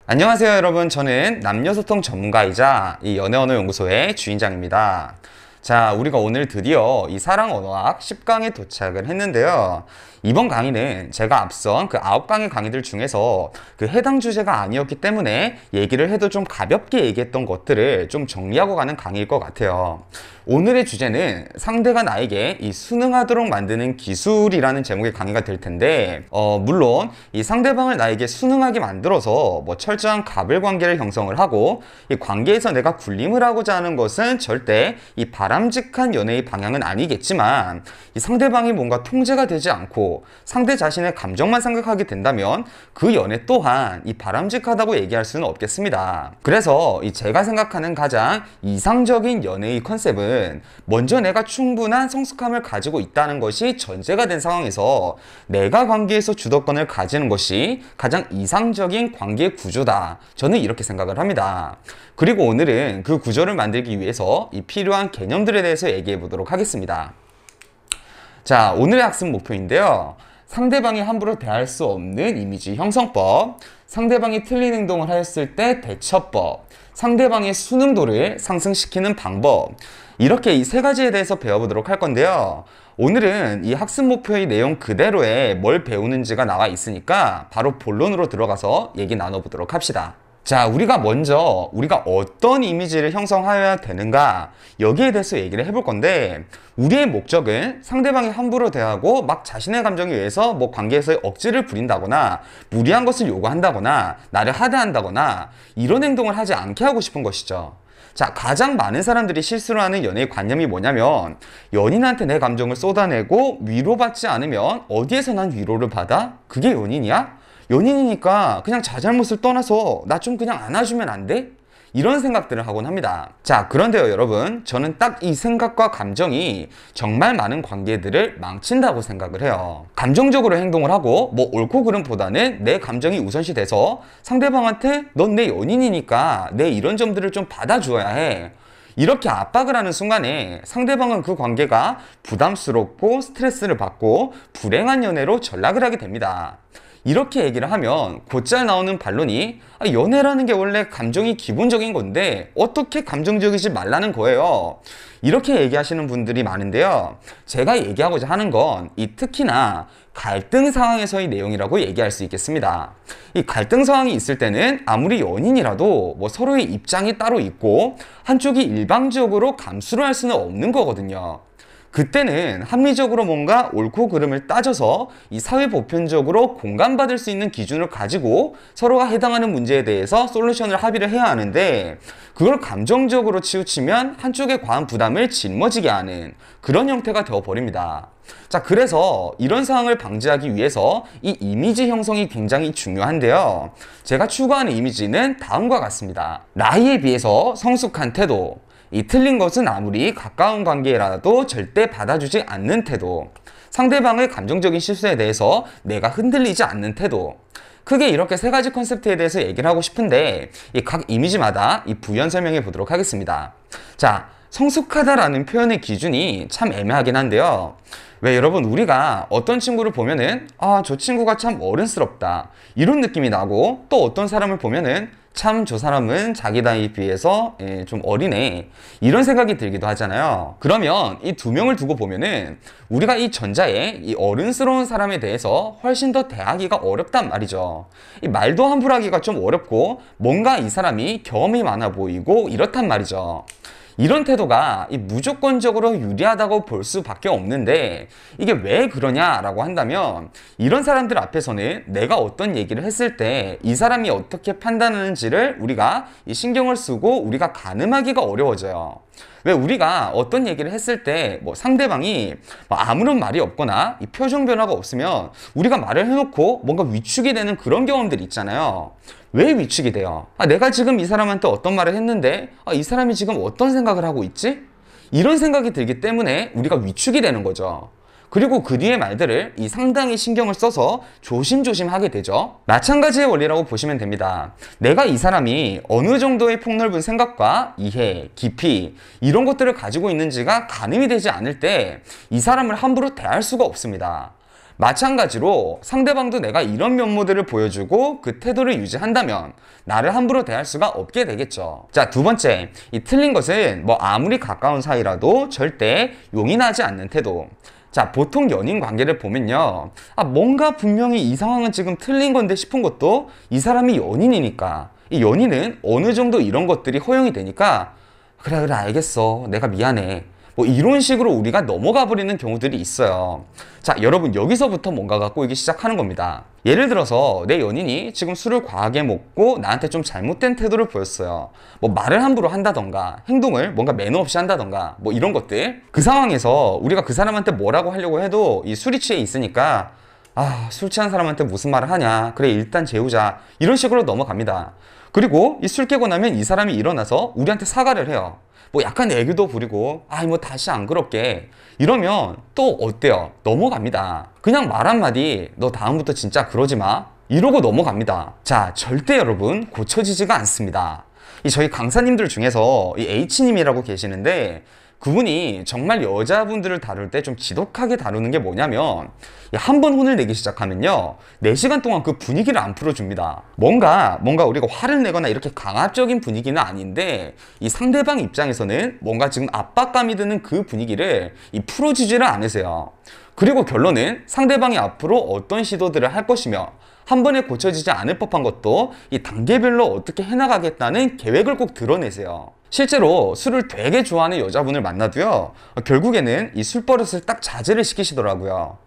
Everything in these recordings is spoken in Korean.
안녕하세요 여러분, 저는 남녀소통 전문가이자 이 연애언어연구소의 주인장입니다. 자, 우리가 오늘 드디어 이 사랑언어학 10강에 도착을 했는데요. 이번 강의는 제가 앞선 그 9강의 강의들 중에서 그 해당 주제가 아니었기 때문에 얘기를 해도 좀 가볍게 얘기했던 것들을 좀 정리하고 가는 강의일 것 같아요. 오늘의 주제는 상대가 나에게 이 순응하도록 만드는 기술이라는 제목의 강의가 될 텐데, 물론 이 상대방을 나에게 순응하게 만들어서 뭐 철저한 갑을 관계를 형성을 하고 이 관계에서 내가 군림을 하고자 하는 것은 절대 이 바람직한 연애의 방향은 아니겠지만, 이 상대방이 뭔가 통제가 되지 않고 상대 자신의 감정만 생각하게 된다면 그 연애 또한 이 바람직하다고 얘기할 수는 없겠습니다. 그래서 이 제가 생각하는 가장 이상적인 연애의 컨셉은 먼저 내가 충분한 성숙함을 가지고 있다는 것이 전제가 된 상황에서 내가 관계에서 주도권을 가지는 것이 가장 이상적인 관계 구조다. 저는 이렇게 생각을 합니다. 그리고 오늘은 그 구조를 만들기 위해서 이 필요한 개념들에 대해서 얘기해 보도록 하겠습니다. 자, 오늘의 학습 목표인데요. 상대방이 함부로 대할 수 없는 이미지 형성법, 상대방이 틀린 행동을 하였을 때 대처법, 상대방의 순응도를 상승시키는 방법, 이렇게 이 세 가지에 대해서 배워보도록 할 건데요. 오늘은 이 학습 목표의 내용 그대로에 뭘 배우는지가 나와 있으니까 바로 본론으로 들어가서 얘기 나눠보도록 합시다. 자, 우리가 먼저 우리가 어떤 이미지를 형성하여야 되는가, 여기에 대해서 얘기를 해볼 건데, 우리의 목적은 상대방이 함부로 대하고 막 자신의 감정에 의해서 뭐 관계에서 억지를 부린다거나 무리한 것을 요구한다거나 나를 하대한다거나 이런 행동을 하지 않게 하고 싶은 것이죠. 자, 가장 많은 사람들이 실수를 하는 연애의 관념이 뭐냐면, 연인한테 내 감정을 쏟아내고 위로받지 않으면 어디에서 난 위로를 받아? 그게 연인이야? 연인이니까 그냥 자잘못을 떠나서 나 좀 그냥 안아주면 안 돼? 이런 생각들을 하곤 합니다. 자, 그런데요 여러분, 저는 딱 이 생각과 감정이 정말 많은 관계들을 망친다고 생각을 해요. 감정적으로 행동을 하고 뭐 옳고 그름보다는 내 감정이 우선시 돼서 상대방한테 넌 내 연인이니까 내 이런 점들을 좀 받아주어야 해, 이렇게 압박을 하는 순간에 상대방은 그 관계가 부담스럽고 스트레스를 받고 불행한 연애로 전락을 하게 됩니다. 이렇게 얘기를 하면 곧잘 나오는 반론이, 연애라는 게 원래 감정이 기본적인 건데 어떻게 감정적이지 말라는 거예요. 이렇게 얘기하시는 분들이 많은데요. 제가 얘기하고자 하는 건 이 특히나 갈등 상황에서의 내용이라고 얘기할 수 있겠습니다. 이 갈등 상황이 있을 때는 아무리 연인이라도 뭐 서로의 입장이 따로 있고 한쪽이 일방적으로 감수를 할 수는 없는 거거든요. 그때는 합리적으로 뭔가 옳고 그름을 따져서 이 사회 보편적으로 공감받을 수 있는 기준을 가지고 서로가 해당하는 문제에 대해서 솔루션을 합의를 해야 하는데, 그걸 감정적으로 치우치면 한쪽의 과한 부담을 짊어지게 하는 그런 형태가 되어버립니다. 자, 그래서 이런 상황을 방지하기 위해서 이 이미지 형성이 굉장히 중요한데요. 제가 추구하는 이미지는 다음과 같습니다. 나이에 비해서 성숙한 태도, 이 틀린 것은 아무리 가까운 관계라도 절대 받아주지 않는 태도, 상대방의 감정적인 실수에 대해서 내가 흔들리지 않는 태도, 크게 이렇게 세 가지 컨셉트에 대해서 얘기를 하고 싶은데 이 각 이미지마다 이 부연 설명해 보도록 하겠습니다. 자, 성숙하다라는 표현의 기준이 참 애매하긴 한데요. 왜 여러분, 우리가 어떤 친구를 보면은 저 친구가 참 어른스럽다 이런 느낌이 나고, 또 어떤 사람을 보면은 참 저 사람은 자기 나이에 비해서 좀 어리네 이런 생각이 들기도 하잖아요. 그러면 이 두 명을 두고 보면은 우리가 이 전자의 이 어른스러운 사람에 대해서 훨씬 더 대하기가 어렵단 말이죠. 이 말도 함부로 하기가 좀 어렵고 뭔가 이 사람이 경험이 많아 보이고 이렇단 말이죠. 이런 태도가 무조건적으로 유리하다고 볼 수밖에 없는데, 이게 왜 그러냐라고 한다면, 이런 사람들 앞에서는 내가 어떤 얘기를 했을 때 이 사람이 어떻게 판단하는지를 우리가 신경을 쓰고 우리가 가늠하기가 어려워져요. 왜 우리가 어떤 얘기를 했을 때 뭐 상대방이 아무런 말이 없거나 이 표정 변화가 없으면 우리가 말을 해놓고 뭔가 위축이 되는 그런 경험들이 있잖아요. 왜 위축이 돼요? 내가 지금 이 사람한테 어떤 말을 했는데 이 사람이 지금 어떤 생각을 하고 있지? 이런 생각이 들기 때문에 우리가 위축이 되는 거죠. 그리고 그 뒤의 말들을 상당히 신경을 써서 조심조심 하게 되죠. 마찬가지의 원리라고 보시면 됩니다. 내가 이 사람이 어느 정도의 폭넓은 생각과 이해, 깊이 이런 것들을 가지고 있는지가 가늠이 되지 않을 때 이 사람을 함부로 대할 수가 없습니다. 마찬가지로 상대방도 내가 이런 면모들을 보여주고 그 태도를 유지한다면 나를 함부로 대할 수가 없게 되겠죠. 자, 두 번째, 이 틀린 것은 뭐 아무리 가까운 사이라도 절대 용인하지 않는 태도. 자, 보통 연인 관계를 보면요, 뭔가 분명히 이 상황은 지금 틀린 건데 싶은 것도 이 사람이 연인이니까, 이 연인은 어느 정도 이런 것들이 허용이 되니까 그래 알겠어, 내가 미안해, 뭐 이런 식으로 우리가 넘어가 버리는 경우들이 있어요. 자, 여러분, 여기서부터 뭔가가 꼬이기 시작하는 겁니다. 예를 들어서 내 연인이 지금 술을 과하게 먹고 나한테 좀 잘못된 태도를 보였어요. 뭐 말을 함부로 한다던가 행동을 뭔가 매너 없이 한다던가 뭐 이런 것들. 그 상황에서 우리가 그 사람한테 뭐라고 하려고 해도 이 술이 취해 있으니까 술 취한 사람한테 무슨 말을 하냐, 그래 일단 재우자, 이런 식으로 넘어갑니다. 그리고 이 술 깨고 나면 이 사람이 일어나서 우리한테 사과를 해요. 뭐 약간 애교도 부리고 뭐 다시 안 그럴게, 이러면 또 어때요? 넘어갑니다. 그냥 말 한마디, 너 다음부터 진짜 그러지 마, 이러고 넘어갑니다. 자, 절대 여러분 고쳐지지가 않습니다. 저희 강사님들 중에서 이 H님이라고 계시는데, 그분이 정말 여자분들을 다룰 때 좀 지독하게 다루는 게 뭐냐면, 한 번 혼을 내기 시작하면요 4시간 동안 그 분위기를 안 풀어줍니다. 뭔가 우리가 화를 내거나 이렇게 강압적인 분위기는 아닌데, 이 상대방 입장에서는 뭔가 지금 압박감이 드는 그 분위기를 풀어주지를 않으세요. 그리고 결론은 상대방이 앞으로 어떤 시도들을 할 것이며 한 번에 고쳐지지 않을 법한 것도 이 단계별로 어떻게 해나가겠다는 계획을 꼭 드러내세요. 실제로 술을 되게 좋아하는 여자분을 만나도요, 결국에는 이 술버릇을 딱 자제를 시키시더라고요.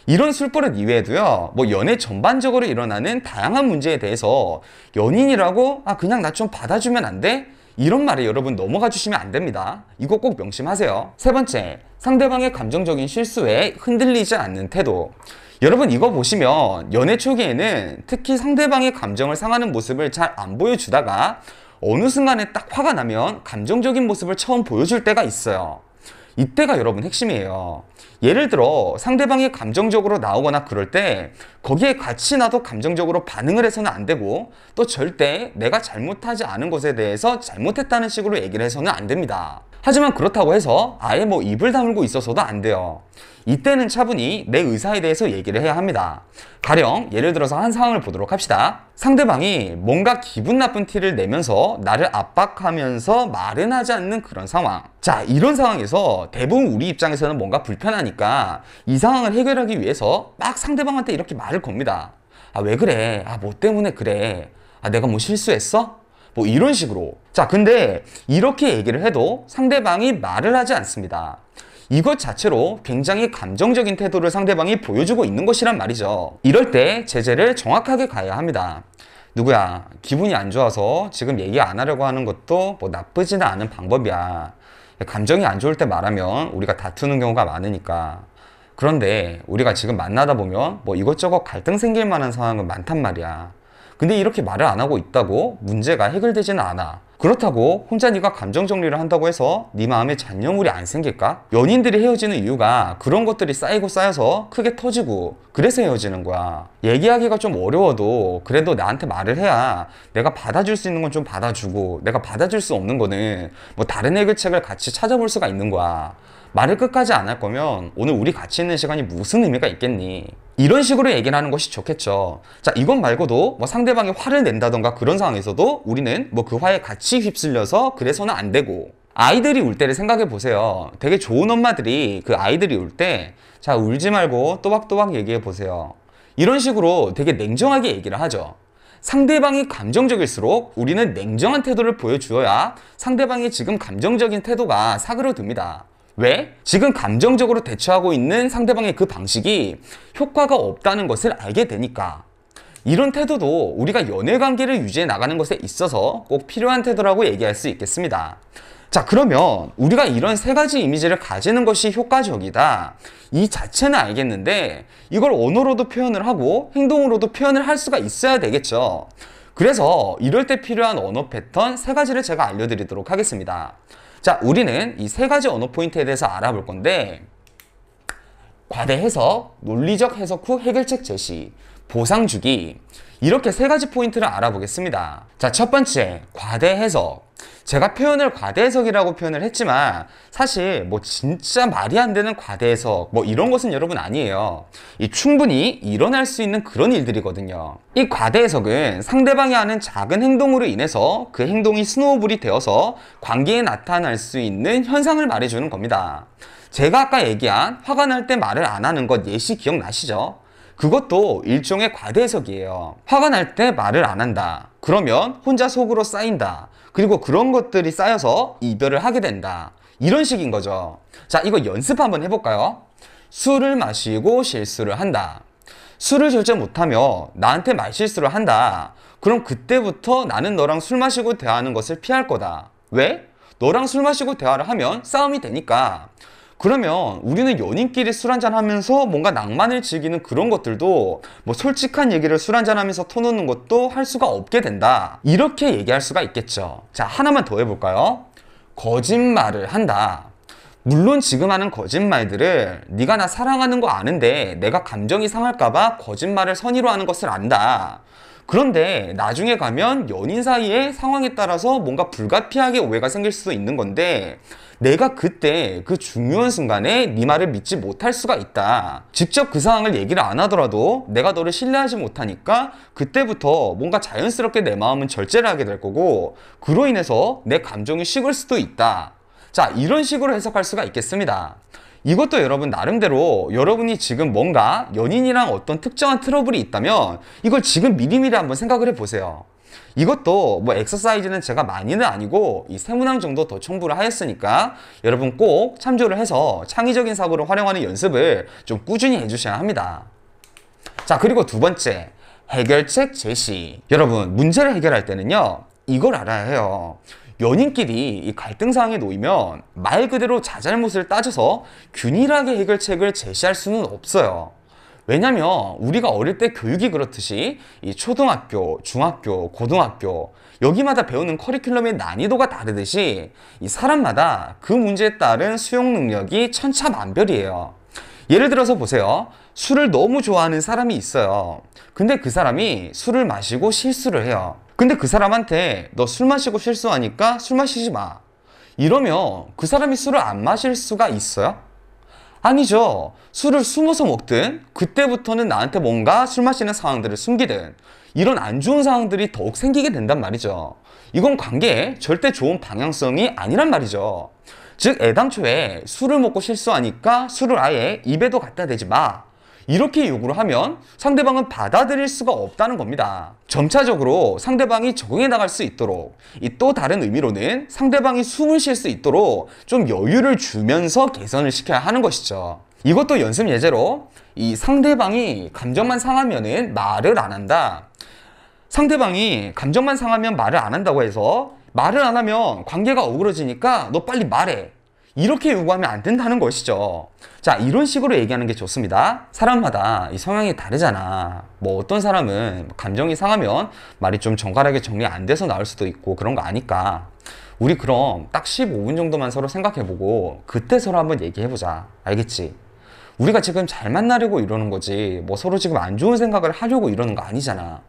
이런 술버릇 이외에도요, 뭐 연애 전반적으로 일어나는 다양한 문제에 대해서 연인이라고 그냥 나 좀 받아주면 안 돼? 이런 말에 여러분 넘어가 주시면 안 됩니다. 이거 꼭 명심하세요. 세 번째, 상대방의 감정적인 실수에 흔들리지 않는 태도. 여러분, 이거 보시면 연애 초기에는 특히 상대방의 감정을 상하는 모습을 잘 안 보여주다가 어느 순간에 딱 화가 나면 감정적인 모습을 처음 보여줄 때가 있어요. 이때가 여러분 핵심이에요. 예를 들어 상대방이 감정적으로 나오거나 그럴 때 거기에 같이 나도 감정적으로 반응을 해서는 안 되고, 또 절대 내가 잘못하지 않은 것에 대해서 잘못했다는 식으로 얘기를 해서는 안 됩니다. 하지만 그렇다고 해서 아예 뭐 입을 다물고 있어서도 안 돼요. 이때는 차분히 내 의사에 대해서 얘기를 해야 합니다. 가령 예를 들어서 한 상황을 보도록 합시다. 상대방이 뭔가 기분 나쁜 티를 내면서 나를 압박하면서 말은 하지 않는 그런 상황. 자, 이런 상황에서 대부분 우리 입장에서는 뭔가 불편하니까 이 상황을 해결하기 위해서 막 상대방한테 이렇게 말을 겁니다. 왜 그래? 뭐 때문에 그래? 내가 뭐 실수했어? 뭐 이런 식으로. 자, 근데 이렇게 얘기를 해도 상대방이 말을 하지 않습니다. 이것 자체로 굉장히 감정적인 태도를 상대방이 보여주고 있는 것이란 말이죠. 이럴 때 제재를 정확하게 가야 합니다. 누구야, 기분이 안 좋아서 지금 얘기 안 하려고 하는 것도 뭐 나쁘지는 않은 방법이야. 감정이 안 좋을 때 말하면 우리가 다투는 경우가 많으니까. 그런데 우리가 지금 만나다 보면 뭐 이것저것 갈등 생길 만한 상황은 많단 말이야. 근데 이렇게 말을 안 하고 있다고 문제가 해결되지는 않아. 그렇다고 혼자 네가 감정 정리를 한다고 해서 네 마음에 잔여물이 안 생길까? 연인들이 헤어지는 이유가 그런 것들이 쌓이고 쌓여서 크게 터지고 그래서 헤어지는 거야. 얘기하기가 좀 어려워도 그래도 나한테 말을 해야 내가 받아줄 수 있는 건 좀 받아주고, 내가 받아줄 수 없는 거는 뭐 다른 해결책을 같이 찾아볼 수가 있는 거야. 말을 끝까지 안 할 거면 오늘 우리 같이 있는 시간이 무슨 의미가 있겠니? 이런 식으로 얘기를 하는 것이 좋겠죠. 자, 이것 말고도 뭐 상대방이 화를 낸다던가 그런 상황에서도 우리는 뭐 그 화에 같이 휩쓸려서 그래서는 안 되고, 아이들이 울 때를 생각해 보세요. 되게 좋은 엄마들이 그 아이들이 울 때 자, 울지 말고 또박또박 얘기해 보세요. 이런 식으로 되게 냉정하게 얘기를 하죠. 상대방이 감정적일수록 우리는 냉정한 태도를 보여주어야 상대방이 지금 감정적인 태도가 사그러듭니다. 왜? 지금 감정적으로 대처하고 있는 상대방의 그 방식이 효과가 없다는 것을 알게 되니까. 이런 태도도 우리가 연애관계를 유지해 나가는 것에 있어서 꼭 필요한 태도라고 얘기할 수 있겠습니다. 자, 그러면 우리가 이런 3가지 이미지를 가지는 것이 효과적이다, 이 자체는 알겠는데 이걸 언어로도 표현을 하고 행동으로도 표현을 할 수가 있어야 되겠죠. 그래서 이럴 때 필요한 언어 패턴 3가지를 제가 알려드리도록 하겠습니다. 자, 우리는 이 3가지 언어 포인트에 대해서 알아볼 건데, 과대 해석, 논리적 해석 후 해결책 제시, 보상 주기, 이렇게 3가지 포인트를 알아보겠습니다. 자, 첫 번째, 과대 해석. 제가 표현을 과대해석이라고 표현을 했지만 사실 뭐 진짜 말이 안 되는 과대해석 뭐 이런 것은 여러분 아니에요. 이 충분히 일어날 수 있는 그런 일들이거든요. 이 과대해석은 상대방이 하는 작은 행동으로 인해서 그 행동이 스노우볼이 되어서 관계에 나타날 수 있는 현상을 말해주는 겁니다. 제가 아까 얘기한 화가 날 때 말을 안 하는 것 예시 기억나시죠? 그것도 일종의 과대해석이에요. 화가 날 때 말을 안 한다. 그러면 혼자 속으로 쌓인다. 그리고 그런 것들이 쌓여서 이별을 하게 된다. 이런 식인 거죠. 자, 이거 연습 한번 해볼까요? 술을 마시고 실수를 한다. 술을 절제 못하며 나한테 말실수를 한다. 그럼 그때부터 나는 너랑 술 마시고 대화하는 것을 피할 거다. 왜? 너랑 술 마시고 대화를 하면 싸움이 되니까. 그러면 우리는 연인끼리 술 한잔 하면서 뭔가 낭만을 즐기는 그런 것들도 뭐 솔직한 얘기를 술 한잔 하면서 터놓는 것도 할 수가 없게 된다. 이렇게 얘기할 수가 있겠죠. 자, 하나만 더 해볼까요? 거짓말을 한다. 물론 지금 하는 거짓말들을 네가 나 사랑하는 거 아는데 내가 감정이 상할까봐 거짓말을 선의로 하는 것을 안다. 그런데 나중에 가면 연인 사이의 상황에 따라서 뭔가 불가피하게 오해가 생길 수도 있는 건데 내가 그때 그 중요한 순간에 네 말을 믿지 못할 수가 있다. 직접 그 상황을 얘기를 안 하더라도 내가 너를 신뢰하지 못하니까 그때부터 뭔가 자연스럽게 내 마음은 절제를 하게 될 거고 그로 인해서 내 감정이 식을 수도 있다. 자, 이런 식으로 해석할 수가 있겠습니다. 이것도 여러분 나름대로 여러분이 지금 뭔가 연인이랑 어떤 특정한 트러블이 있다면 이걸 지금 미리미리 한번 생각을 해보세요. 이것도 뭐 엑서사이즈는 제가 많이는 아니고 이 3문항 정도 더 첨부를 하였으니까 여러분 꼭 참조를 해서 창의적인 사고를 활용하는 연습을 좀 꾸준히 해주셔야 합니다. 자, 그리고 두 번째, 해결책 제시. 여러분 문제를 해결할 때는요 이걸 알아야 해요. 연인끼리 이 갈등 상황에 놓이면 말 그대로 자잘못을 따져서 균일하게 해결책을 제시할 수는 없어요. 왜냐면 우리가 어릴 때 교육이 그렇듯이 이 초등학교, 중학교, 고등학교 여기마다 배우는 커리큘럼의 난이도가 다르듯이 이 사람마다 그 문제에 따른 수용 능력이 천차만별이에요. 예를 들어서 보세요. 술을 너무 좋아하는 사람이 있어요. 근데 그 사람이 술을 마시고 실수를 해요. 근데 그 사람한테 너 술 마시고 실수하니까 술 마시지 마. 이러면 그 사람이 술을 안 마실 수가 있어요? 아니죠. 술을 숨어서 먹든 그때부터는 나한테 뭔가 술 마시는 상황들을 숨기든 이런 안 좋은 상황들이 더욱 생기게 된단 말이죠. 이건 관계에 절대 좋은 방향성이 아니란 말이죠. 즉 애당초에 술을 먹고 실수하니까 술을 아예 입에도 갖다 대지 마. 이렇게 요구를 하면 상대방은 받아들일 수가 없다는 겁니다. 점차적으로 상대방이 적응해 나갈 수 있도록 이 또 다른 의미로는 상대방이 숨을 쉴 수 있도록 좀 여유를 주면서 개선을 시켜야 하는 것이죠. 이것도 연습 예제로 이 상대방이 감정만 상하면은 말을 안 한다. 상대방이 감정만 상하면 말을 안 한다고 해서 말을 안 하면 관계가 어그러지니까 너 빨리 말해. 이렇게 요구하면 안 된다는 것이죠. 자, 이런 식으로 얘기하는 게 좋습니다. 사람마다 이 성향이 다르잖아. 뭐 어떤 사람은 감정이 상하면 말이 좀 정갈하게 정리 안 돼서 나올 수도 있고 그런 거 아니까 우리 그럼 딱 15분 정도만 서로 생각해보고 그때 서로 한번 얘기해보자. 알겠지? 우리가 지금 잘 만나려고 이러는 거지 뭐 서로 지금 안 좋은 생각을 하려고 이러는 거 아니잖아.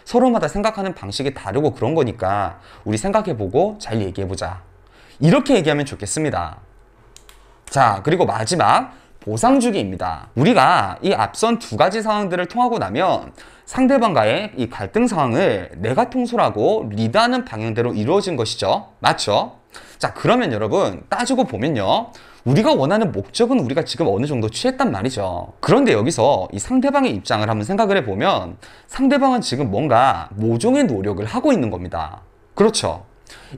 서로마다 생각하는 방식이 다르고 그런 거니까 우리 생각해보고 잘 얘기해보자. 이렇게 얘기하면 좋겠습니다. 자, 그리고 마지막 보상주기입니다. 우리가 이 앞선 두 가지 상황들을 통하고 나면 상대방과의 이 갈등 상황을 내가 통솔하고 리드하는 방향대로 이루어진 것이죠. 맞죠? 자, 그러면 여러분 따지고 보면요. 우리가 원하는 목적은 우리가 지금 어느 정도 취했단 말이죠. 그런데 여기서 이 상대방의 입장을 한번 생각을 해보면 상대방은 지금 뭔가 모종의 노력을 하고 있는 겁니다. 그렇죠?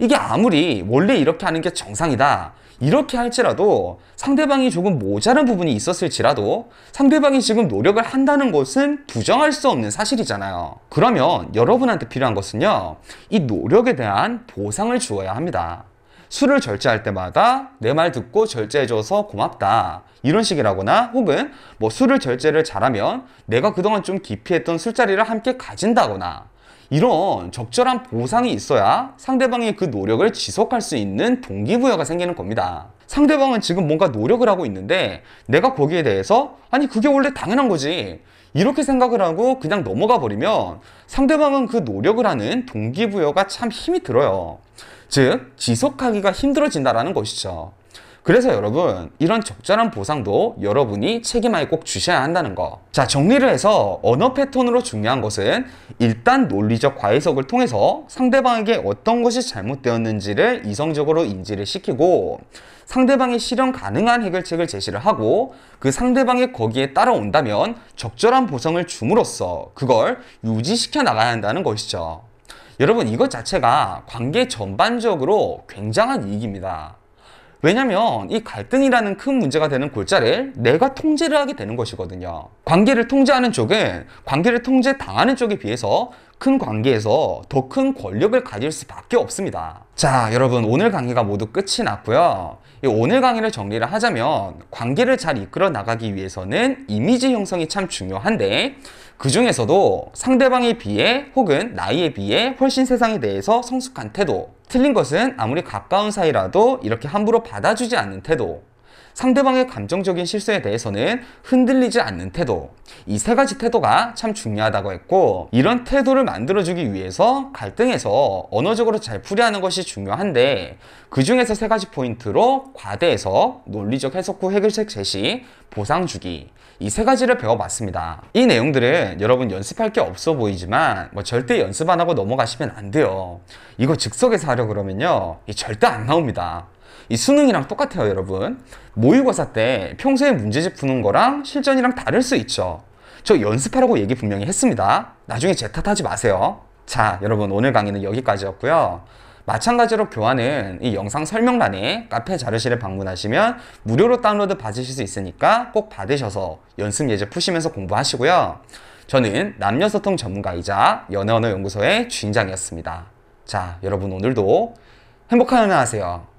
이게 아무리 원래 이렇게 하는 게 정상이다 이렇게 할지라도 상대방이 조금 모자란 부분이 있었을지라도 상대방이 지금 노력을 한다는 것은 부정할 수 없는 사실이잖아요. 그러면 여러분한테 필요한 것은요 이 노력에 대한 보상을 주어야 합니다. 술을 절제할 때마다 내 말 듣고 절제해줘서 고맙다 이런 식이라거나 혹은 뭐 술을 절제를 잘하면 내가 그동안 좀 기피했던 술자리를 함께 가진다거나 이런 적절한 보상이 있어야 상대방이 그 노력을 지속할 수 있는 동기부여가 생기는 겁니다. 상대방은 지금 뭔가 노력을 하고 있는데 내가 거기에 대해서 아니 그게 원래 당연한 거지 이렇게 생각을 하고 그냥 넘어가 버리면 상대방은 그 노력을 하는 동기부여가 참 힘이 들어요. 즉, 지속하기가 힘들어진다라는 것이죠. 그래서 여러분, 이런 적절한 보상도 여러분이 책임을 꼭 주셔야 한다는 거. 자, 정리를 해서 언어 패턴으로 중요한 것은 일단 논리적 과해석을 통해서 상대방에게 어떤 것이 잘못되었는지를 이성적으로 인지를 시키고, 상대방이 실현 가능한 해결책을 제시를 하고, 그 상대방이 거기에 따라온다면 적절한 보상을 줌으로써 그걸 유지시켜 나가야 한다는 것이죠. 여러분, 이것 자체가 관계 전반적으로 굉장한 이익입니다. 왜냐면 이 갈등이라는 큰 문제가 되는 골자를 내가 통제를 하게 되는 것이거든요. 관계를 통제하는 쪽은 관계를 통제당하는 쪽에 비해서 큰 관계에서 더 큰 권력을 가질 수밖에 없습니다. 자, 여러분, 오늘 강의가 모두 끝이 났고요. 이 오늘 강의를 정리를 하자면 관계를 잘 이끌어 나가기 위해서는 이미지 형성이 참 중요한데, 그 중에서도 상대방에 비해 혹은 나이에 비해 훨씬 세상에 대해서 성숙한 태도, 틀린 것은 아무리 가까운 사이라도 이렇게 함부로 받아주지 않는 태도, 상대방의 감정적인 실수에 대해서는 흔들리지 않는 태도, 이 세 가지 태도가 참 중요하다고 했고, 이런 태도를 만들어주기 위해서 갈등에서 언어적으로 잘 풀이하는 것이 중요한데, 그 중에서 세 가지 포인트로 과대해석, 논리적 해석 후 해결책 제시, 보상 주기, 이 세 가지를 배워봤습니다. 이 내용들은 여러분 연습할 게 없어 보이지만 절대 연습 안 하고 넘어가시면 안 돼요. 이거 즉석에서 하려 그러면요, 절대 안 나옵니다. 이 수능이랑 똑같아요, 여러분. 모의고사 때 평소에 문제집 푸는 거랑 실전이랑 다를 수 있죠. 저 연습하라고 얘기 분명히 했습니다. 나중에 제 탓하지 마세요. 자, 여러분, 오늘 강의는 여기까지였고요. 마찬가지로 교환은 이 영상 설명란에 카페 자료실에 방문하시면 무료로 다운로드 받으실 수 있으니까 꼭 받으셔서 연습 예제 푸시면서 공부하시고요. 저는 남녀소통 전문가이자 연애언어연구소의 주인장이었습니다. 자, 여러분, 오늘도 행복한 연애 하세요.